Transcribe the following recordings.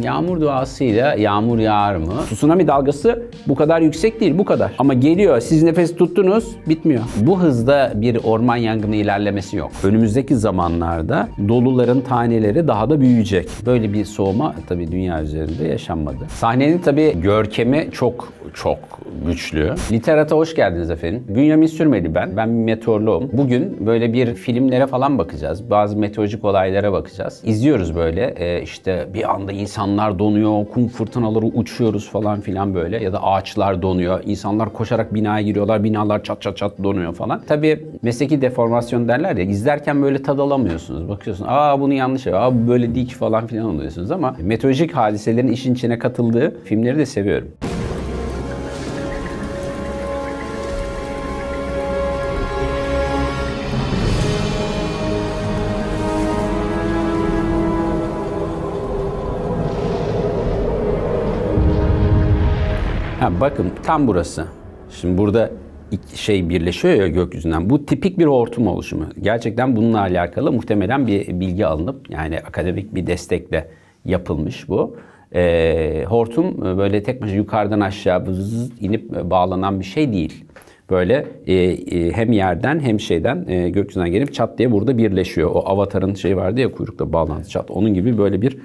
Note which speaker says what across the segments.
Speaker 1: Yağmur duasıyla yağmur yağar mı? Tsunami dalgası bu kadar yüksek değil, bu kadar. Ama geliyor, siz nefes tuttunuz, bitmiyor. Bu hızda bir orman yangını ilerlemesi yok. Önümüzdeki zamanlarda doluların taneleri daha da büyüyecek. Böyle bir soğuma tabii dünya üzerinde yaşanmadı. Sahnenin tabii görkemi çok güçlü. Literat'a hoş geldiniz efendim. Bünyamin Sürmeli ben. Ben bir meteoroloğum. Bugün böyle bir filmlere falan bakacağız. Bazı meteorolojik olaylara bakacağız. İzliyoruz böyle. İşte bir anda insanlar donuyor, kum fırtınaları uçuyoruz falan filan böyle. Ya da ağaçlar donuyor. İnsanlar koşarak binaya giriyorlar. Binalar çat çat çat donuyor falan. Tabii mesleki deformasyon derler ya. İzlerken böyle tad alamıyorsunuz. Bakıyorsun, bunu yanlış ya. Bu böyle değil ki falan filan oluyorsunuz ama meteorolojik hadiselerin işin içine katıldığı filmleri de seviyorum. Bakın tam burası. Şimdi burada iki şey birleşiyor ya gökyüzünden. Bu tipik bir hortum oluşumu. Gerçekten bununla alakalı muhtemelen bir bilgi alınıp yani akademik bir destekle yapılmış bu. Hortum böyle tek başına yukarıdan aşağı inip bağlanan bir şey değil. Böyle hem yerden hem şeyden gökyüzünden gelip çat diye burada birleşiyor. O Avatar'ın şeyi vardı ya, kuyrukta bağlantı çat. Onun gibi böyle bir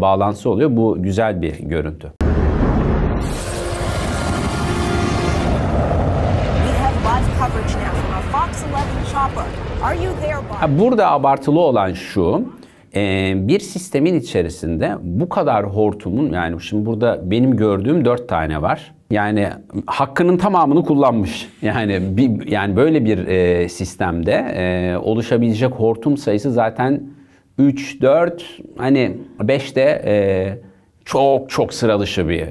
Speaker 1: bağlantısı oluyor. Bu güzel bir görüntü. Burada abartılı olan şu, bir sistemin içerisinde bu kadar hortumun, yani şimdi burada benim gördüğüm 4 tane var. Yani hakkının tamamını kullanmış. Yani böyle bir sistemde oluşabilecek hortum sayısı zaten 3, 4, hani 5 de çok sıra dışı bir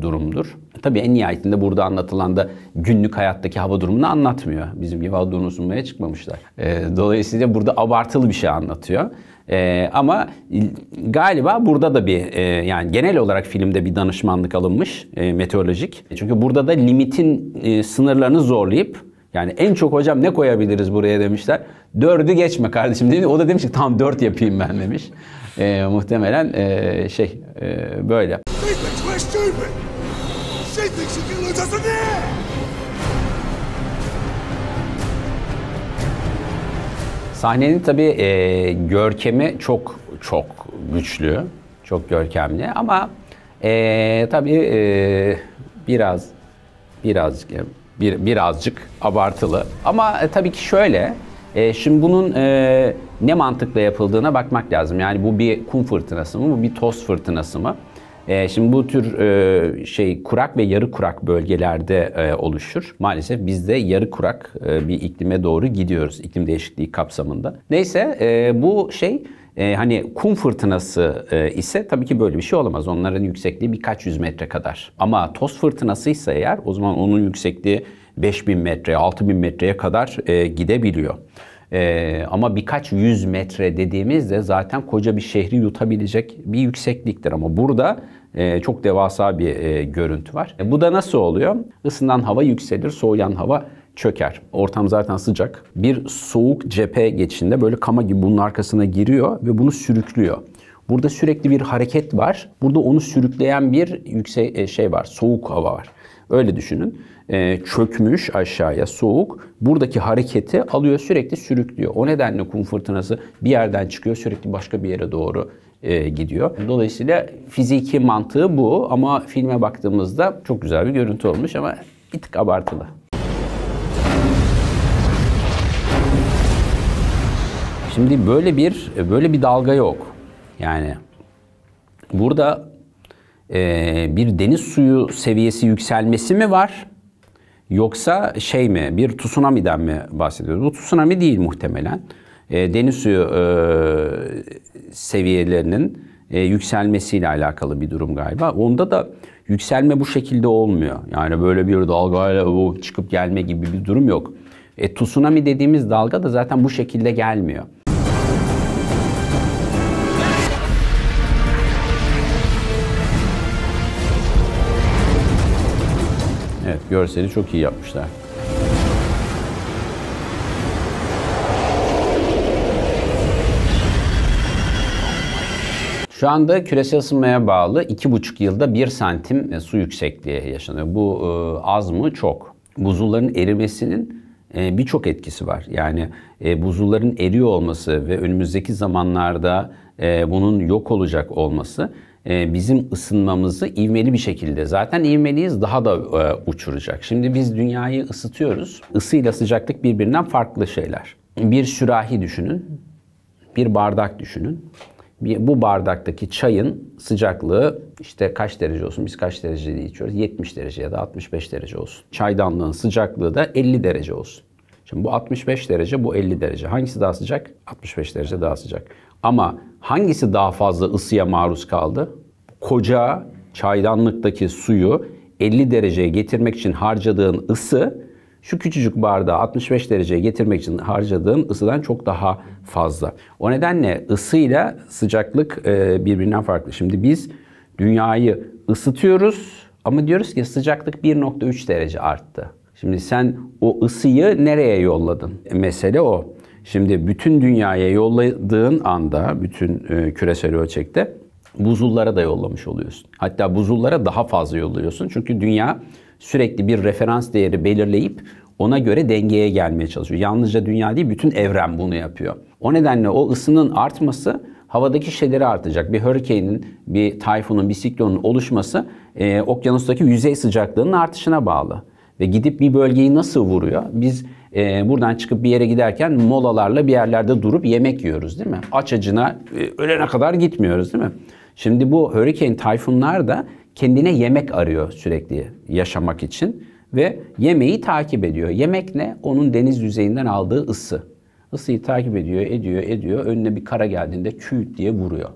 Speaker 1: durumdur. Tabii en nihayetinde burada anlatılan da günlük hayattaki hava durumunu anlatmıyor. Bizim gibi hava durumunu sunmaya çıkmamışlar. Dolayısıyla burada abartılı bir şey anlatıyor. Ama galiba burada da bir yani genel olarak filmde bir danışmanlık alınmış meteorolojik. Çünkü burada da limitin sınırlarını zorlayıp yani en çok hocam ne koyabiliriz buraya demişler. 4'ü geçme kardeşim dedi. O da demiş ki tamam 4 yapayım ben demiş. Muhtemelen böyle. Sahnenin tabii görkemi çok güçlü, çok görkemli ama tabii birazcık abartılı. Ama tabii ki şöyle, şimdi bunun ne mantıkla yapıldığına bakmak lazım. Yani bu bir kum fırtınası mı, bu bir toz fırtınası mı? Şimdi bu tür kurak ve yarı kurak bölgelerde oluşur. Maalesef biz de yarı kurak bir iklime doğru gidiyoruz iklim değişikliği kapsamında. Neyse bu hani kum fırtınası ise tabii ki böyle bir şey olamaz. Onların yüksekliği birkaç yüz metre kadar. Ama toz fırtınasıysa eğer o zaman onun yüksekliği 5000 metre, 6000 metreye kadar gidebiliyor. Ama birkaç yüz metre dediğimizde zaten koca bir şehri yutabilecek bir yüksekliktir. Ama burada çok devasa bir görüntü var. Bu da nasıl oluyor? Isınan hava yükselir, soğuyan hava çöker. Ortam zaten sıcak. Bir soğuk cephe geçişinde böyle kama gibi bunun arkasına giriyor ve bunu sürüklüyor. Burada sürekli bir hareket var. Burada onu sürükleyen bir yüksek var, soğuk hava var. Öyle düşünün. Çökmüş aşağıya soğuk. Buradaki hareketi alıyor, sürekli sürüklüyor. O nedenle kum fırtınası bir yerden çıkıyor, sürekli başka bir yere doğru gidiyor. Dolayısıyla fiziki mantığı bu ama filme baktığımızda çok güzel bir görüntü olmuş ama bir tık abartılı. Şimdi böyle bir dalga yok. Yani burada bir deniz suyu seviyesi yükselmesi mi var? Yoksa bir tsunami'den mi bahsediyoruz? Bu tsunami değil muhtemelen. Deniz suyu seviyelerinin yükselmesiyle alakalı bir durum galiba. Onda da yükselme bu şekilde olmuyor. Yani böyle bir dalgayla çıkıp gelme gibi bir durum yok. Tsunami dediğimiz dalga da zaten bu şekilde gelmiyor. Evet, görseli çok iyi yapmışlar. Şu anda küresel ısınmaya bağlı 2,5 yılda 1 santim su yüksekliği yaşanıyor. Bu az mı? Çok. Buzulların erimesinin birçok etkisi var. Yani buzulların eriyor olması ve önümüzdeki zamanlarda bunun yok olacak olması bizim ısınmamızı ivmeli bir şekilde, zaten ivmeliyiz, daha da uçuracak. Şimdi biz dünyayı ısıtıyoruz. Isıyla sıcaklık birbirinden farklı şeyler. Bir sürahi düşünün, bir bardak düşünün. Bu bardaktaki çayın sıcaklığı işte kaç derece olsun? Biz kaç derecede içiyoruz? 70 derece ya da 65 derece olsun. Çaydanlığın sıcaklığı da 50 derece olsun. Şimdi bu 65 derece, bu 50 derece. Hangisi daha sıcak? 65 derece daha sıcak. Ama hangisi daha fazla ısıya maruz kaldı? Koca çaydanlıktaki suyu 50 dereceye getirmek için harcadığın ısı, şu küçücük bardağı 65 dereceye getirmek için harcadığın ısıdan çok daha fazla. O nedenle ısıyla sıcaklık birbirinden farklı. Şimdi biz dünyayı ısıtıyoruz ama diyoruz ki sıcaklık 1,3 derece arttı. Şimdi sen o ısıyı nereye yolladın? Mesele o. Şimdi bütün dünyaya yolladığın anda, bütün küresel ölçekte buzullara da yollamış oluyorsun. Hatta buzullara daha fazla yolluyorsun. Çünkü dünya sürekli bir referans değeri belirleyip ona göre dengeye gelmeye çalışıyor. Yalnızca dünya değil, bütün evren bunu yapıyor. O nedenle o ısının artması havadaki şeyleri artacak. Bir hurricane'in, bir tayfunun, bir siklonun oluşması okyanustaki yüzey sıcaklığının artışına bağlı. Ve gidip bir bölgeyi nasıl vuruyor? Biz buradan çıkıp bir yere giderken molalarla bir yerlerde durup yemek yiyoruz, değil mi? Aç acına ölene kadar gitmiyoruz, değil mi? Şimdi bu hurricane, tayfunlar da kendine yemek arıyor sürekli yaşamak için ve yemeği takip ediyor. Yemek ne? Onun deniz yüzeyinden aldığı ısı. Isıyı takip ediyor. Önüne bir kara geldiğinde küt diye vuruyor.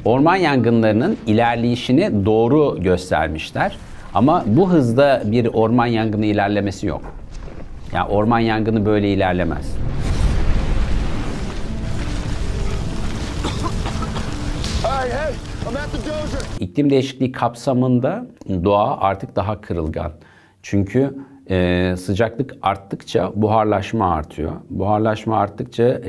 Speaker 1: Orman yangınlarının ilerleyişini doğru göstermişler. Ama bu hızda bir orman yangını ilerlemesi yok. Yani orman yangını böyle ilerlemez. İklim değişikliği kapsamında doğa artık daha kırılgan. Çünkü sıcaklık arttıkça buharlaşma artıyor. Buharlaşma arttıkça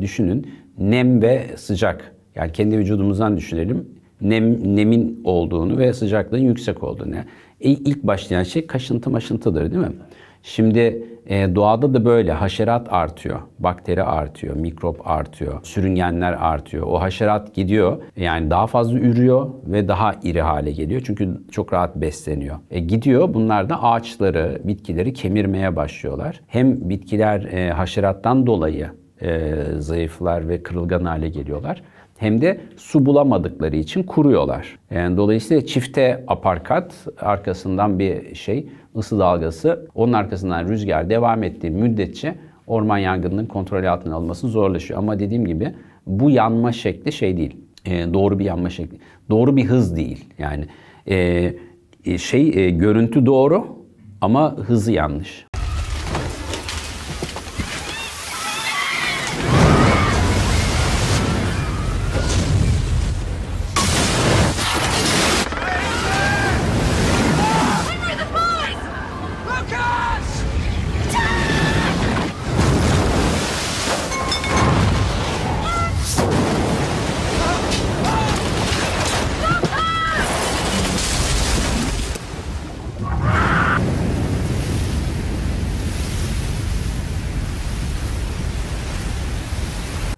Speaker 1: düşünün, nem ve sıcak. Yani kendi vücudumuzdan düşünelim. Nemin olduğunu ve sıcaklığın yüksek olduğunu. İlk başlayan şey kaşıntı maşıntıdır, değil mi? Şimdi doğada da böyle haşerat artıyor, bakteri artıyor, mikrop artıyor, sürüngenler artıyor. O haşerat gidiyor, yani daha fazla ürüyor ve daha iri hale geliyor. Çünkü çok rahat besleniyor. Gidiyor, bunlar da ağaçları, bitkileri kemirmeye başlıyorlar. Hem bitkiler haşerattan dolayı zayıflar ve kırılgan hale geliyorlar. Hem de su bulamadıkları için kuruyorlar. Yani dolayısıyla çifte aparkat, arkasından bir ısı dalgası, onun arkasından rüzgar devam ettiği müddetçe orman yangınının kontrol altına alınması zorlaşıyor. Ama dediğim gibi bu yanma şekli değil. Doğru bir yanma şekli. Doğru bir hız değil. Yani görüntü doğru ama hızı yanlış.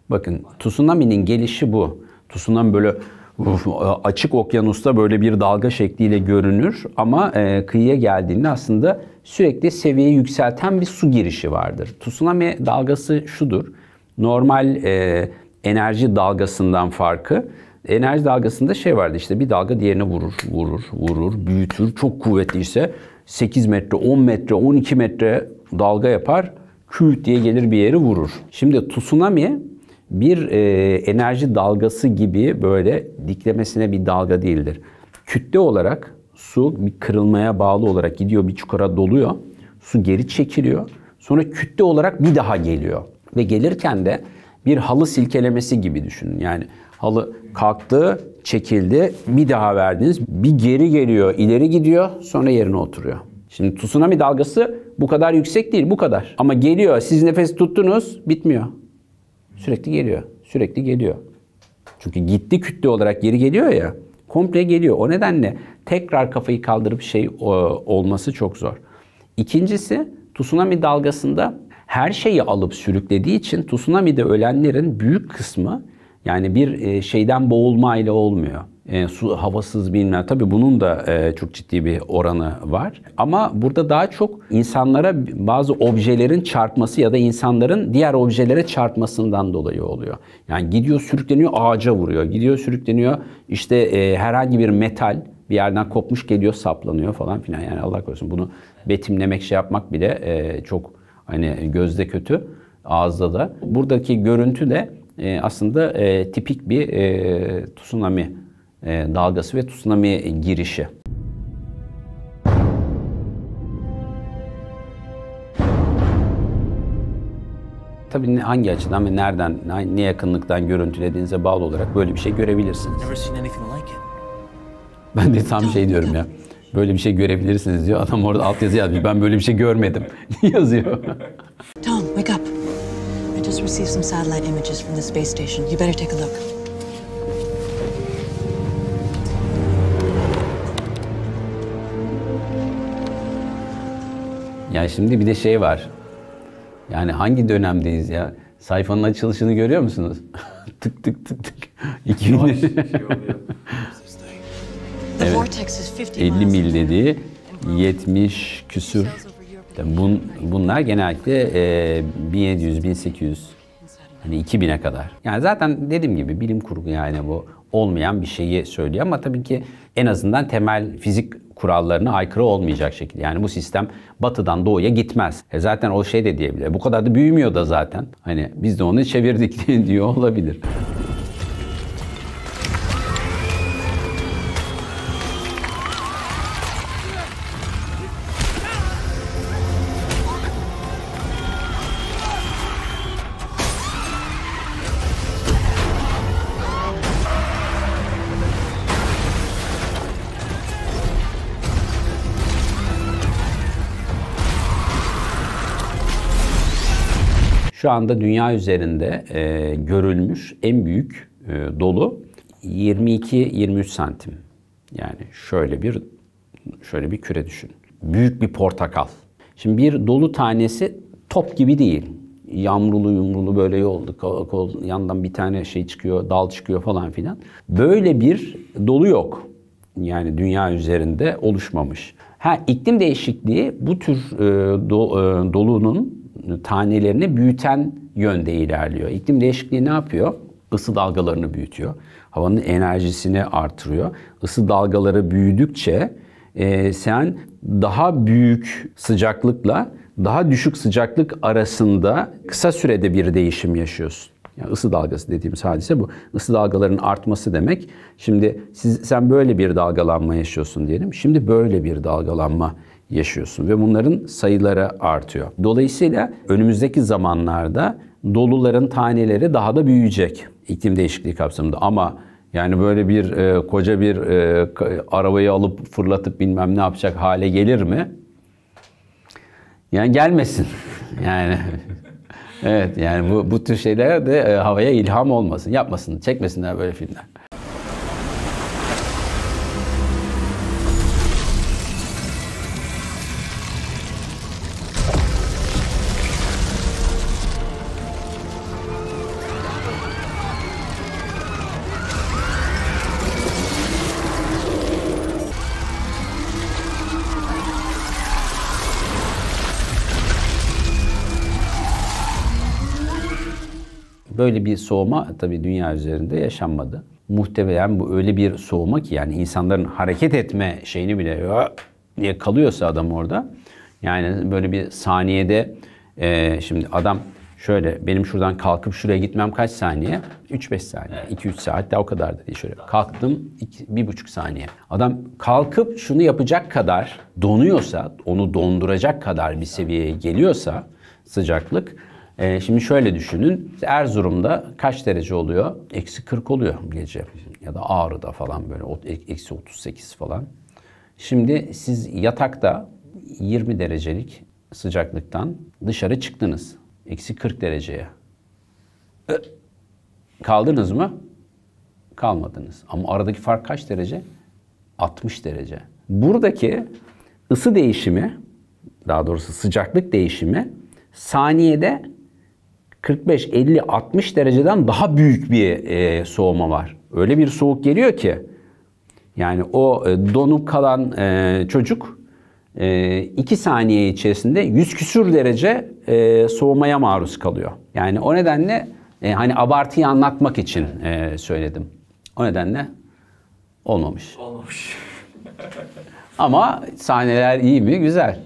Speaker 1: Bakın, tsunami'nin gelişi bu. Tsunami böyle açık okyanusta böyle bir dalga şekliyle görünür ama kıyıya geldiğinde aslında sürekli seviyeyi yükselten bir su girişi vardır. Tsunami dalgası şudur. Normal enerji dalgasından farkı. Enerji dalgasında vardı, işte bir dalga diğerine vurur, büyütür. Çok kuvvetliyse 8 metre, 10 metre, 12 metre dalga yapar. Küt diye gelir bir yeri vurur. Şimdi tsunami bir enerji dalgası gibi böyle diklemesine bir dalga değildir. Kütle olarak su bir kırılmaya bağlı olarak gidiyor, bir çukura doluyor. Su geri çekiliyor. Sonra kütle olarak bir daha geliyor. Ve gelirken de bir halı silkelemesi gibi düşünün. Yani halı kalktı, çekildi, bir daha verdiniz, bir geri geliyor, ileri gidiyor, sonra yerine oturuyor. Şimdi tsunami dalgası bu kadar yüksek değil, bu kadar. Ama geliyor, siz nefes tuttunuz, bitmiyor. Sürekli geliyor. Sürekli geliyor. Çünkü gitti kütle olarak geri geliyor ya. Komple geliyor. O nedenle tekrar kafayı kaldırıp olması çok zor. İkincisi, tsunami dalgasında her şeyi alıp sürüklediği için tsunami'de ölenlerin büyük kısmı yani bir şeyden boğulmayla olmuyor. Su havasız bilmem. Tabii bunun da çok ciddi bir oranı var. Ama burada daha çok insanlara bazı objelerin çarpması ya da insanların diğer objelere çarpmasından dolayı oluyor. Yani gidiyor sürükleniyor ağaca vuruyor. Gidiyor sürükleniyor işte herhangi bir metal bir yerden kopmuş geliyor saplanıyor falan filan. Yani Allah korusun bunu betimlemek şey yapmak bile çok hani gözde kötü ağızda da. Buradaki görüntü de aslında tipik bir tsunami dalgası ve tsunami girişi. Tabii hangi açıdan ve nereden, ne yakınlıktan görüntülediğinize bağlı olarak böyle bir şey görebilirsiniz. Ben de tam şey diyorum ya, böyle bir şey görebilirsiniz diyor. Adam orada altyazı yazmış, ben böyle bir şey görmedim yazıyor.
Speaker 2: Tom, wake up. I just received some satellite images from the space station. You better take a look.
Speaker 1: Yani şimdi bir de şey var. Yani hangi dönemdeyiz ya? Sayfanın açılışını görüyor musunuz? Tık tık tık tık. 2000 Evet. 50 mil dediği 70 küsür. Bunlar genellikle 1700, 1800, hani 2000'e kadar. Yani zaten dediğim gibi bilim kurgu yani bu olmayan bir şeyi söylüyor ama tabii ki en azından temel fizik kurallarına aykırı olmayacak şekilde. Yani bu sistem batıdan doğuya gitmez. Zaten o şey de diyebilir. Bu kadar da büyümüyor da zaten. Hani biz de onu çevirdik diyor olabilir. Şu anda dünya üzerinde görülmüş en büyük dolu 22-23 santim. Yani şöyle bir küre düşün. Büyük bir portakal. Şimdi bir dolu tanesi top gibi değil. Yamrulu yumrulu böyle yoldu. Yandan bir tane şey çıkıyor, dal çıkıyor falan filan. Böyle bir dolu yok. Yani dünya üzerinde oluşmamış. İklim değişikliği bu tür dolunun tanelerini büyüten yönde ilerliyor. İklim değişikliği ne yapıyor? Isı dalgalarını büyütüyor. Havanın enerjisini artırıyor. Isı dalgaları büyüdükçe sen daha büyük sıcaklıkla daha düşük sıcaklık arasında kısa sürede bir değişim yaşıyorsun. Yani ısı dalgası dediğimiz hadise bu. Isı dalgalarının artması demek. Şimdi sen böyle bir dalgalanma yaşıyorsun diyelim. Şimdi böyle bir dalgalanma yaşıyorsun ve bunların sayıları artıyor. Dolayısıyla önümüzdeki zamanlarda doluların taneleri daha da büyüyecek iklim değişikliği kapsamında. Ama yani böyle bir koca bir arabayı alıp fırlatıp bilmem ne yapacak hale gelir mi? Yani gelmesin. Yani evet yani bu tür şeyler de havaya ilham olmasın, yapmasın, çekmesinler böyle filmler. Böyle bir soğuma tabii dünya üzerinde yaşanmadı. Muhtemelen bu öyle bir soğuma ki yani insanların hareket etme şeyini bile diye kalıyorsa adam orada. Yani böyle bir saniyede şimdi adam şöyle benim şuradan kalkıp şuraya gitmem kaç saniye? 3-5 saniye, 2-3 saat hatta o kadar da değil. Şöyle kalktım 1,5 saniye. Adam kalkıp şunu yapacak kadar donuyorsa, onu donduracak kadar bir seviyeye geliyorsa sıcaklık. Şimdi şöyle düşünün. Erzurum'da kaç derece oluyor? -40 oluyor gece. Ya da Ağrı'da falan böyle -38 falan. Şimdi siz yatakta 20 derecelik sıcaklıktan dışarı çıktınız. -40 dereceye. Kaldınız mı? Kalmadınız. Ama aradaki fark kaç derece? 60 derece. Buradaki ısı değişimi, daha doğrusu sıcaklık değişimi saniyede 45, 50, 60 dereceden daha büyük bir soğuma var. Öyle bir soğuk geliyor ki yani o donup kalan çocuk 2 saniye içerisinde 100 küsür derece soğumaya maruz kalıyor. Yani o nedenle hani abartıyı anlatmak için söyledim. O nedenle olmamış.
Speaker 3: Olmamış.
Speaker 1: Ama sahneler iyi mi? Güzel.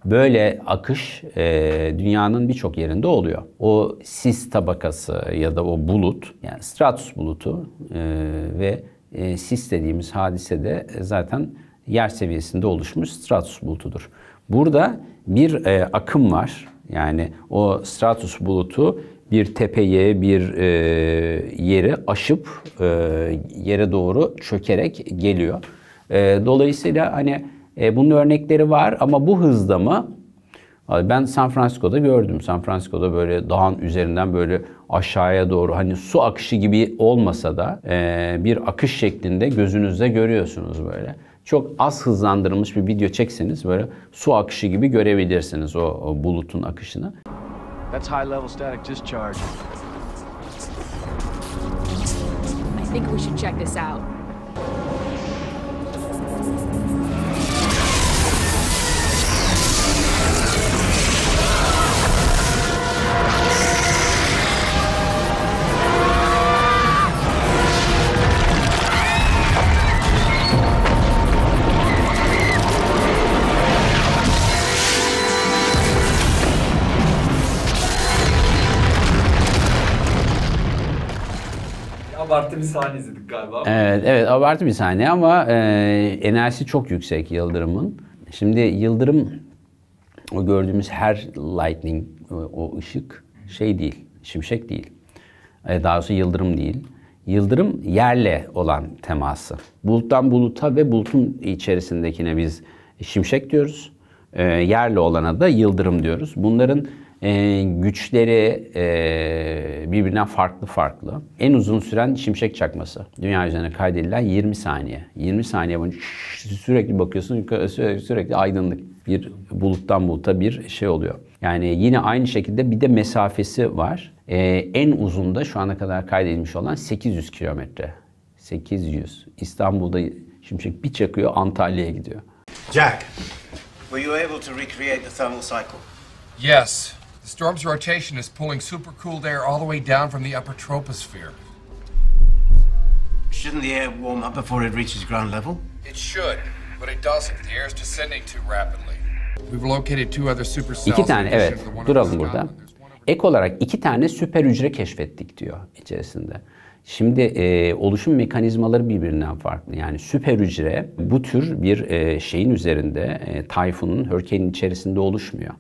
Speaker 1: Böyle akış dünyanın birçok yerinde oluyor. O sis tabakası ya da o bulut, yani stratus bulutu ve sis dediğimiz hadise de zaten yer seviyesinde oluşmuş stratus bulutudur. Burada bir akım var. Yani o stratus bulutu bir tepeye, bir yeri aşıp yere doğru çökerek geliyor. Dolayısıyla hani bunun örnekleri var ama bu hızda mı? Ben San Francisco'da gördüm. San Francisco'da böyle dağın üzerinden böyle aşağıya doğru hani su akışı gibi olmasa da bir akış şeklinde gözünüzde görüyorsunuz böyle. Çok az hızlandırılmış bir video çekseniz böyle su akışı gibi görebilirsiniz o bulutun akışını.
Speaker 3: That's high level static discharge.
Speaker 4: I think we should check this out.
Speaker 3: Abartı bir sahne izledik galiba.
Speaker 1: Evet, abartı bir sahne ama enerjisi çok yüksek Yıldırım'ın. Şimdi Yıldırım, o gördüğümüz her lightning, o ışık şey değil, şimşek değil. Daha doğrusu yıldırım değil. Yıldırım yerle olan teması. Buluttan buluta ve bulutun içerisindekine biz şimşek diyoruz. Yerle olana da yıldırım diyoruz. Bunların güçleri birbirinden farklı. En uzun süren şimşek çakması. Dünya üzerine kaydedilen 20 saniye. 20 saniye boyunca sürekli bakıyorsun, sürekli aydınlık bir buluttan buluta bir şey oluyor. Yani yine aynı şekilde bir de mesafesi var. En uzun da şu ana kadar kaydedilmiş olan 800 kilometre. 800. İstanbul'da şimşek bir çakıyor, Antalya'ya gidiyor.
Speaker 5: Jack, were you able to recreate the thermal cycle?
Speaker 6: Yes. The storm's rotation is pulling supercooled air all the way down from the upper troposphere.
Speaker 5: Shouldn't the air warm up before it reaches ground level?
Speaker 6: It should, but it doesn't. The air's descending too rapidly. We've located two other supercells.
Speaker 1: İki tane,
Speaker 6: in addition
Speaker 1: evet.
Speaker 6: to the one
Speaker 1: Duralım
Speaker 6: over
Speaker 1: burada.
Speaker 6: Scotland. There's one over-
Speaker 1: Ek olarak 2 tane süper hücre keşfettik diyor içerisinde. Şimdi oluşum mekanizmaları birbirinden farklı. Yani süper hücre bu tür bir şeyin üzerinde, tayfunun, hurricane'in içerisinde oluşmuyor.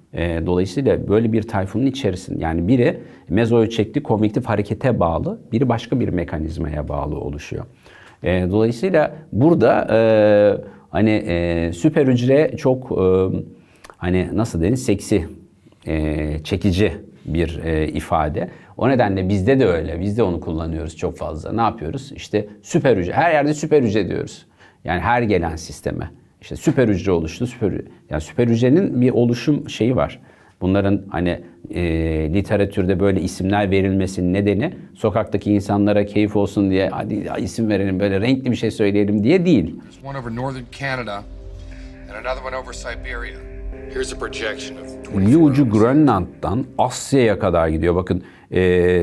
Speaker 1: Dolayısıyla böyle bir tayfunun içerisinde, yani biri mezoölçekli konvektif harekete bağlı, biri başka bir mekanizmaya bağlı oluşuyor. Dolayısıyla burada hani süper hücre çok hani nasıl denir, seksi, çekici bir ifade. O nedenle bizde de öyle. Biz de onu kullanıyoruz çok fazla. Ne yapıyoruz? İşte süper hücre. Her yerde süper hücre diyoruz. Yani her gelen sisteme. İşte süper hücre oluştu. Yani süper hücrenin bir oluşum şeyi var. Bunların hani literatürde böyle isimler verilmesinin nedeni sokaktaki insanlara keyif olsun diye hadi isim verelim, böyle renkli bir şey söyleyelim diye değil.
Speaker 6: There's one over northern Canada and another one over Siberia. Here's a projection of
Speaker 1: Bir
Speaker 6: 24
Speaker 1: ucu
Speaker 6: hours.
Speaker 1: Grönland'dan Asya'ya kadar gidiyor. Bakın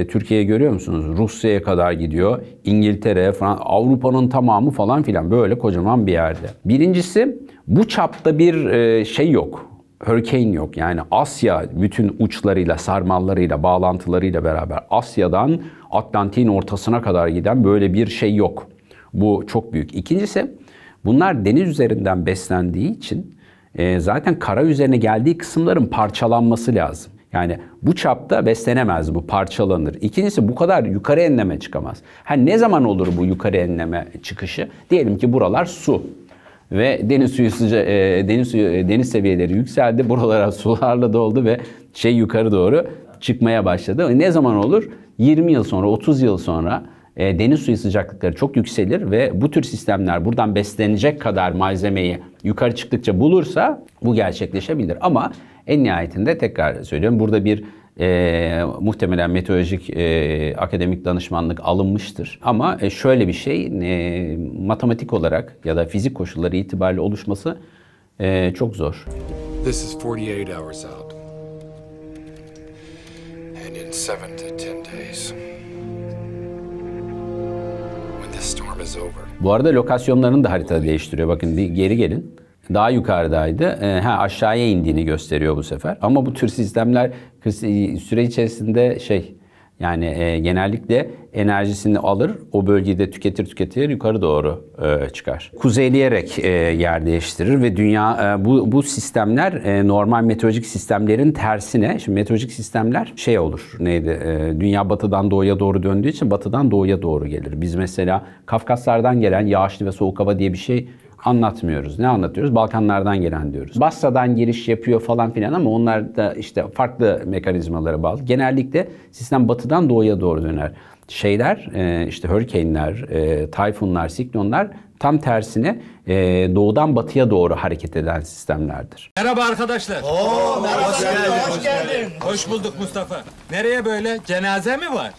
Speaker 1: Türkiye'yi görüyor musunuz? Rusya'ya kadar gidiyor. İngiltere, Fransa, Avrupa'nın tamamı falan filan böyle kocaman bir yerde. Birincisi, bu çapta bir şey yok. Hurricane yok. Yani Asya bütün uçlarıyla, sarmallarıyla, bağlantılarıyla beraber Asya'dan Atlantik'in ortasına kadar giden böyle bir şey yok. Bu çok büyük. İkincisi, bunlar deniz üzerinden beslendiği için zaten kara üzerine geldiği kısımların parçalanması lazım. Yani bu çapta beslenemez, bu parçalanır. İkincisi bu kadar yukarı enleme çıkamaz. Ne zaman olur bu yukarı enleme çıkışı? Diyelim ki buralar su. Ve deniz seviyeleri yükseldi. Buralara sularla doldu ve yukarı doğru çıkmaya başladı. Ne zaman olur? 20 yıl sonra, 30 yıl sonra deniz suyu sıcaklıkları çok yükselir ve bu tür sistemler buradan beslenecek kadar malzemeyi yukarı çıktıkça bulursa bu gerçekleşebilir. Ama en nihayetinde tekrar söylüyorum, burada bir muhtemelen meteorolojik akademik danışmanlık alınmıştır. Ama şöyle bir şey, matematik olarak ya da fizik koşulları itibariyle oluşması çok zor.
Speaker 6: This is 48 hours out. And in 7 to 10 days. When this storm is over.
Speaker 1: Bu arada lokasyonlarını da haritada değiştiriyor. Bakın geri gelin. Daha yukarıdaydı. Aşağıya indiğini gösteriyor bu sefer. Ama bu tür sistemler süre içerisinde genellikle enerjisini alır, o bölgede tüketir, yukarı doğru çıkar. Kuzeyleyerek yer değiştirir ve dünya bu sistemler normal meteorolojik sistemlerin tersine. Şimdi meteorolojik sistemler olur. Dünya batıdan doğuya doğru döndüğü için batıdan doğuya doğru gelir. Biz mesela Kafkaslardan gelen yağışlı ve soğuk hava diye bir şey anlatmıyoruz. Ne anlatıyoruz? Balkanlardan gelen diyoruz. Basra'dan giriş yapıyor falan filan ama onlar da farklı mekanizmalara bağlı. Genellikle sistem batıdan doğuya doğru döner. Hurricane'ler, tayfunlar, siklonlar tam tersine doğudan batıya doğru hareket eden sistemlerdir.
Speaker 7: Merhaba arkadaşlar.
Speaker 8: Merhaba, hoş geldin.
Speaker 7: Hoş bulduk Mustafa. Nereye böyle? Cenaze mi var?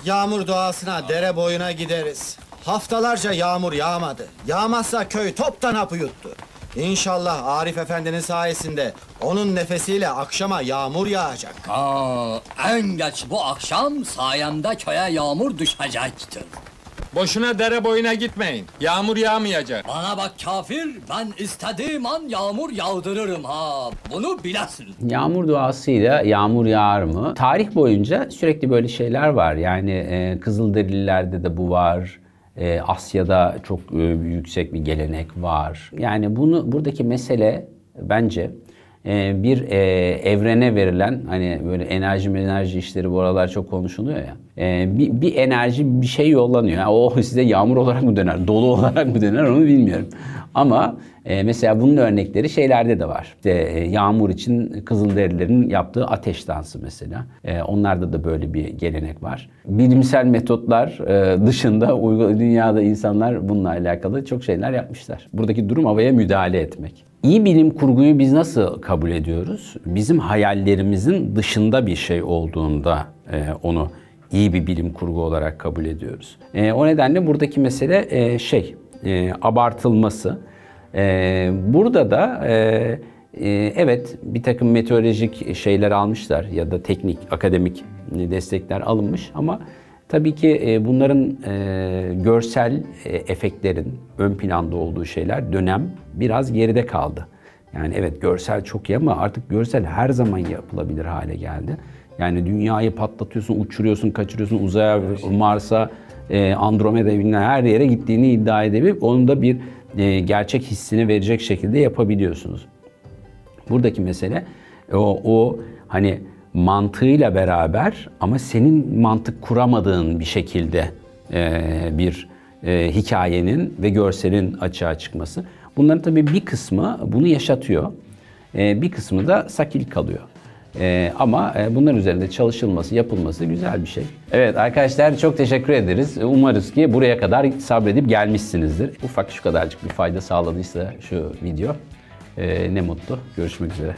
Speaker 8: Yağmur doğasına, dere boyuna gideriz. Haftalarca yağmur yağmadı. Yağmazsa köy toptan hapı yuttu. İnşallah Arif Efendi'nin sayesinde onun nefesiyle akşama yağmur yağacak.
Speaker 9: En geç bu akşam sayemde köye yağmur düşecektir.
Speaker 7: Boşuna dere boyuna gitmeyin. Yağmur yağmayacak.
Speaker 9: Bana bak kafir, ben istediğim an yağmur yağdırırım ha. Bunu bilesin.
Speaker 1: Yağmur duasıyla yağmur yağar mı? Tarih boyunca sürekli böyle şeyler var. Yani Kızılderililerde de bu var. Asya'da çok yüksek bir gelenek var. Yani buradaki mesele bence bir evrene verilen, böyle enerji işleri bu aralar çok konuşuluyor ya. Bir enerji bir şey yollanıyor. O size yağmur olarak mı döner, dolu olarak mı döner onu bilmiyorum. Ama mesela bunun örnekleri şeylerde de var. Yağmur için Kızılderililerin yaptığı ateş dansı mesela. Onlarda da böyle bir gelenek var. Bilimsel metotlar dışında dünyada insanlar bununla alakalı çok şeyler yapmışlar. Buradaki durum havaya müdahale etmek. İyi bilim kurguyu biz nasıl kabul ediyoruz? Bizim hayallerimizin dışında bir şey olduğunda onu iyi bir bilim kurgu olarak kabul ediyoruz. O nedenle buradaki mesele abartılması. Burada da evet bir takım meteorolojik şeyler almışlar ya da teknik, akademik destekler alınmış ama tabii ki bunların görsel efektlerin ön planda olduğu dönem biraz geride kaldı. Yani evet görsel çok iyi ama artık görsel her zaman yapılabilir hale geldi. Yani dünyayı patlatıyorsun, uçuruyorsun, kaçırıyorsun, uzaya, Mars'a, Andromeda her yere gittiğini iddia edebilip onun da bir gerçek hissini verecek şekilde yapabiliyorsunuz. Buradaki mesele o mantığıyla beraber ama senin mantık kuramadığın bir şekilde bir hikayenin ve görselin açığa çıkması. Bunların tabii bir kısmı bunu yaşatıyor. Bir kısmı da sakil kalıyor. Ama bunların üzerinde çalışılması, yapılması güzel bir şey. Evet arkadaşlar çok teşekkür ederiz. Umarız ki buraya kadar sabredip gelmişsinizdir. Ufak şu kadarcık bir fayda sağladıysa şu video ne mutlu. Görüşmek üzere.